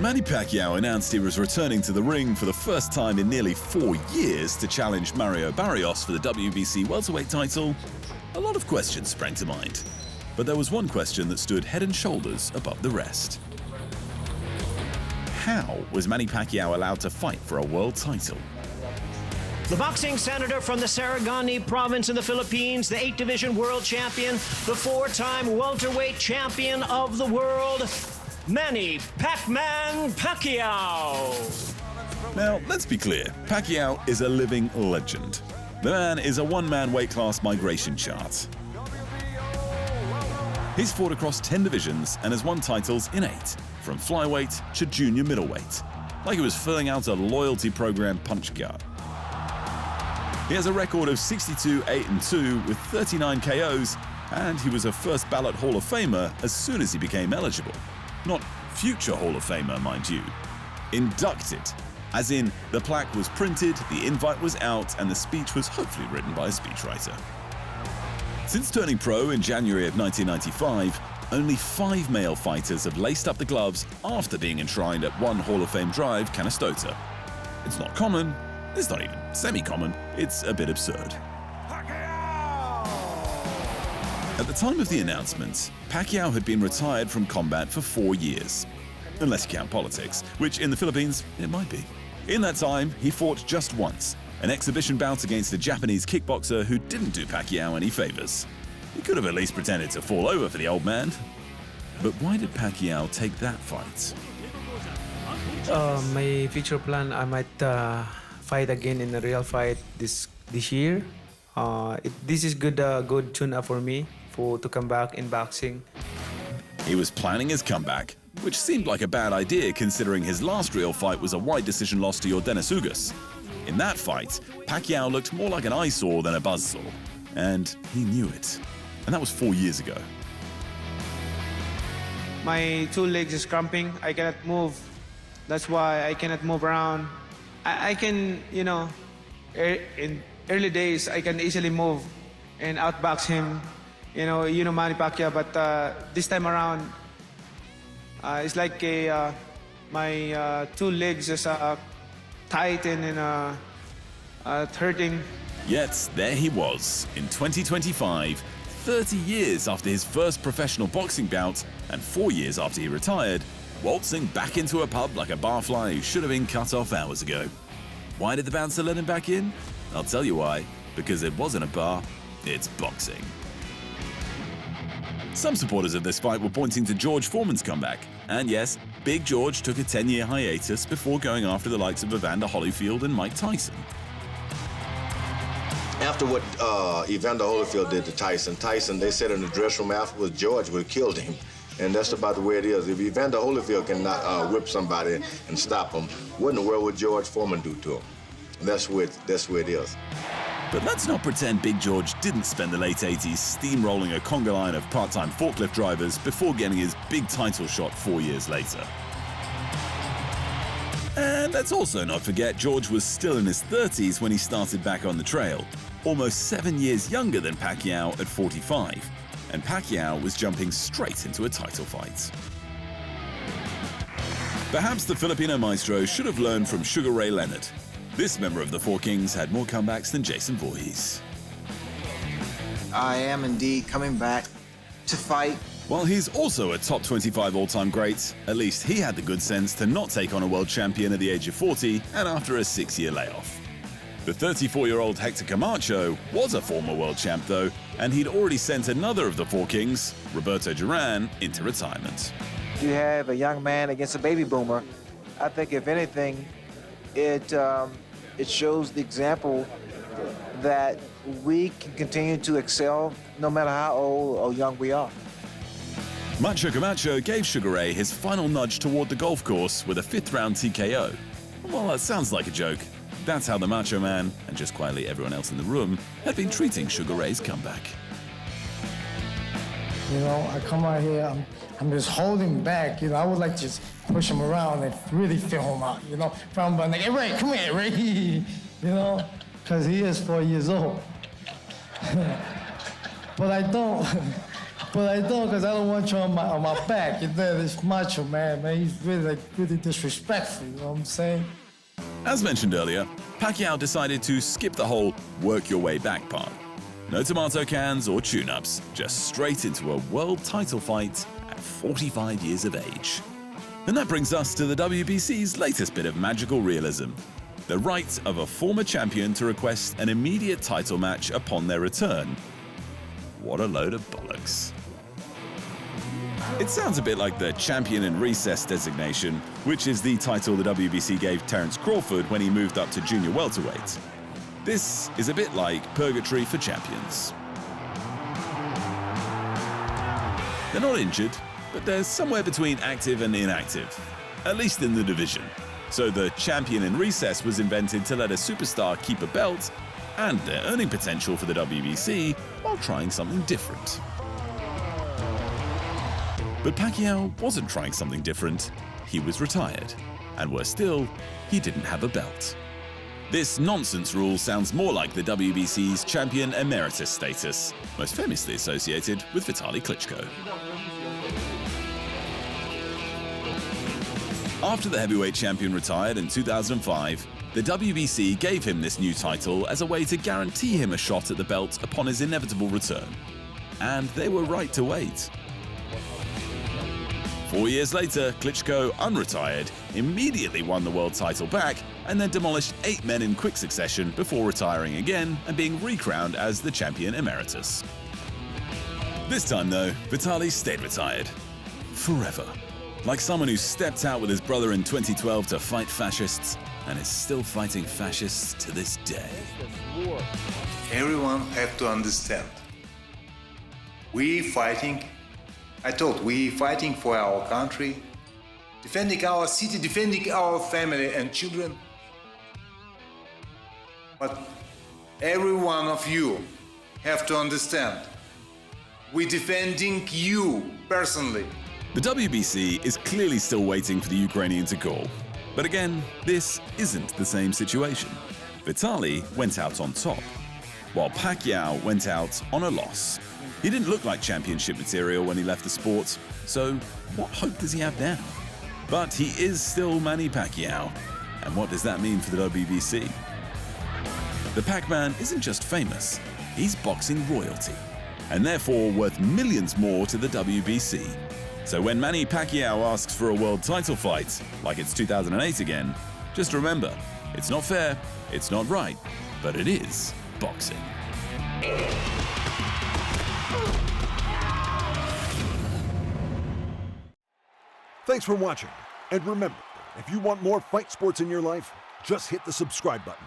Manny Pacquiao announced he was returning to the ring for the first time in nearly 4 years to challenge Mario Barrios for the WBC welterweight title, a lot of questions sprang to mind. But there was one question that stood head and shoulders above the rest. How was Manny Pacquiao allowed to fight for a world title? The boxing senator from the Sarangani province in the Philippines, the 8-division world champion, the 4-time welterweight champion of the world, Manny "Pac-Man" Pacquiao. Now, let's be clear, Pacquiao is a living legend. The man is a one-man weight class migration chart. He's fought across 10 divisions and has won titles in 8, from flyweight to junior middleweight, like he was filling out a loyalty program punch card. He has a record of 62-8-2 with 39 KOs, and he was a first ballot Hall of Famer as soon as he became eligible. Not future Hall of Famer, mind you. Inducted, as in the plaque was printed, the invite was out, and the speech was hopefully written by a speechwriter. Since turning pro in January of 1995, only 5 male fighters have laced up the gloves after being enshrined at one Hall of Fame drive, Canastota. It's not common, it's not even semi-common, it's a bit absurd. At the time of the announcement, Pacquiao had been retired from combat for 4 years. Unless you count politics, which in the Philippines, it might be. In that time, he fought just once, an exhibition bout against a Japanese kickboxer who didn't do Pacquiao any favors. He could have at least pretended to fall over for the old man. But why did Pacquiao take that fight? My future plan, I might fight again in a real fight this year. This is good tune-up for me to come back in boxing. He was planning his comeback, which seemed like a bad idea considering his last real fight was a wide decision loss to Yordenis Ugas. In that fight, Pacquiao looked more like an eyesore than a buzzsaw, and he knew it. And that was 4 years ago. My 2 legs is cramping. I cannot move. That's why I cannot move around. I can, in early days, I can easily move and outbox him. Manny Pacquiao, but this time around, it's like my 2 legs is tight and hurting. Yet, there he was, in 2025, 30 years after his first professional boxing bout and 4 years after he retired, waltzing back into a pub like a barfly who should have been cut off hours ago. Why did the bouncer let him back in? I'll tell you why. Because it wasn't a bar, it's boxing. Some supporters of this fight were pointing to George Foreman's comeback. And yes, Big George took a 10-year hiatus before going after the likes of Evander Holyfield and Mike Tyson. After what Evander Holyfield did to Tyson, they said in the dressing room afterwards, George would have killed him. And that's about the way it is. If Evander Holyfield can whip somebody and stop him, what in the world would George Foreman do to him? And that's where it is. But let's not pretend Big George didn't spend the late 80s steamrolling a conga line of part-time forklift drivers before getting his big title shot 4 years later. And let's also not forget George was still in his 30s when he started back on the trail, almost 7 years younger than Pacquiao at 45, and Pacquiao was jumping straight into a title fight. Perhaps the Filipino maestro should have learned from Sugar Ray Leonard. This member of the Four Kings had more comebacks than Jason Voorhees. I am indeed coming back to fight. While he's also a top 25 all-time great, at least he had the good sense to not take on a world champion at the age of 40 and after a 6-year layoff. The 34-year-old Hector Camacho was a former world champ though, and he'd already sent another of the Four Kings, Roberto Duran, into retirement. You have a young man against a baby boomer. I think if anything, it shows the example that we can continue to excel no matter how old or young we are. Macho Camacho gave Sugar Ray his final nudge toward the golf course with a 5th-round TKO. Well, that sounds like a joke. That's how the Macho Man, and just quietly everyone else in the room, had been treating Sugar Ray's comeback. I come out here, I'm just holding back. I would like to just push him around and really feel him out. From like, hey, Ray, come here, Ray. Because he is 4 years old. But I don't. But I don't, because I don't want you on my back. You know, this macho man, he's really, really disrespectful, you know what I'm saying? As mentioned earlier, Pacquiao decided to skip the whole work your way back part. No tomato cans or tune-ups, just straight into a world title fight at 45 years of age. And that brings us to the WBC's latest bit of magical realism: the right of a former champion to request an immediate title match upon their return. What a load of bollocks. It sounds a bit like the champion in recess designation, which is the title the WBC gave Terence Crawford when he moved up to junior welterweight. This is a bit like purgatory for champions. They're not injured, but they're somewhere between active and inactive, at least in the division. So the champion in recess was invented to let a superstar keep a belt and their earning potential for the WBC while trying something different. But Pacquiao wasn't trying something different. He was retired. And worse still, he didn't have a belt. This nonsense rule sounds more like the WBC's champion emeritus status, most famously associated with Vitaly Klitschko. After the heavyweight champion retired in 2005, the WBC gave him this new title as a way to guarantee him a shot at the belt upon his inevitable return. And they were right to wait. 4 years later, Klitschko, unretired, immediately won the world title back and then demolished 8 men in quick succession before retiring again and being recrowned as the champion emeritus. This time though, Vitaly stayed retired. Forever. Like someone who stepped out with his brother in 2012 to fight fascists and is still fighting fascists to this day. Everyone have to understand. We fighting for our country, defending our city, defending our family and children. But every one of you have to understand, we're defending you personally. The WBC is clearly still waiting for the Ukrainian to call. But again, this isn't the same situation. Vitaly went out on top, while Pacquiao went out on a loss. He didn't look like championship material when he left the sport, so what hope does he have now? But he is still Manny Pacquiao, and what does that mean for the WBC? The Pac-Man isn't just famous, he's boxing royalty, and therefore worth millions more to the WBC. So when Manny Pacquiao asks for a world title fight, like it's 2008 again, just remember, it's not fair, it's not right, but it is boxing. Thanks for watching, and remember, if you want more fight sports in your life, just hit the subscribe button.